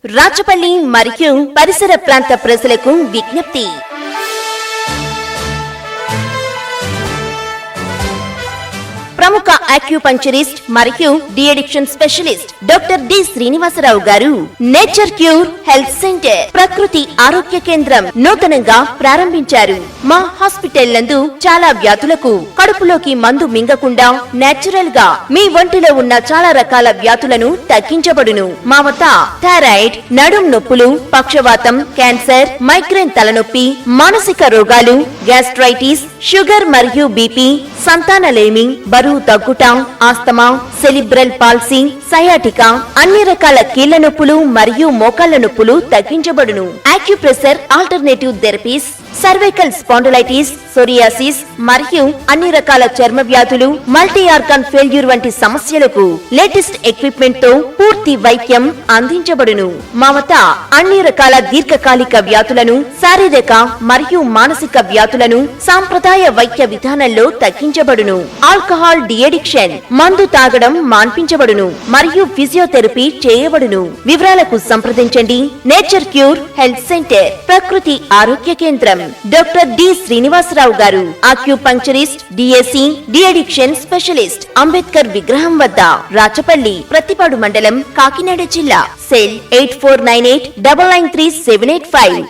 రాచపల్లి మరియు పరిసర ప్రాంత ప్రజలకు విజ్ఞప్తి. ప్రముఖ ఆక్యుపంక్చరిస్ట్ మరియు de addiction specialist doctor D Srinivasarao గారు నేచర్ క్యూర్ హెల్త్ సెంటర్ ప్రకృతి ఆరోగ్య కేంద్రం నూతనంగా ప్రారంభించారు. మా హాస్పిటల్ నందు చాలా వ్యాధులకు కడుపులోకి మందు మింగకుండా నేచురల్ గా మీ ఒంటిలో ఉన్న చాలా రకాల వ్యాధులను తగ్గించబడును. మా వద్ద థైరాయిడ్, నడుం నొప్పులు, పక్షవాతం, క్యాన్సర్, మైగ్రేన్ తలనొప్పి, మానసిక రోగాలు, గ్యాస్ట్రైటిస్, షుగర్ మరియు బీపీ, సంతానలేమి, బరువు తగ్గుట, ఆస్తమా, సెరిబ్రల్ పాల్సీ, సయాటికా, అన్ని రకాల కీళ్ల నొప్పులు మరియు మోకాళ్ల నొప్పులు తగ్గించబడును. Acupressure, alternative therapies, cervical spondylitis, psoriasis మరియు అన్ని రకాల చర్మ వ్యాధులు, మల్టీ ఆర్గాన్ ఫెయిల్యూర్ వంటి సమస్యలకు లేటెస్ట్ ఎక్విప్మెంట్ తో పూర్తి వైద్యం అందించబడును. మా వద్ద అన్ని రకాల దీర్ఘకాలిక వ్యాధులను, శారీరక మరియు మానసిక వ్యాధులను సాంప్రదాయ వైద్య విధానంలో తగ్గించబడును. ఆల్కహాల్ డి అడిక్షన్, మందు తాగడం మాన్పించబడును మరియు ఫిజియోథెరపీ చేయబడును. వివరాలకు సంప్రదించండి. నేచర్ క్యూర్ హెల్త్ సెంటర్ ప్రకృతి ఆరోగ్య కేంద్రం డాక్టర్ డి శ్రీనివాసరావు గారు, acupuncturist, DAC, de addiction specialist, Ambedkar విగ్రహం వద్ద, రాచపల్లి, ప్రతిపాడు మండలం, కాకినాడ జిల్లా. సెల్ 8498993785.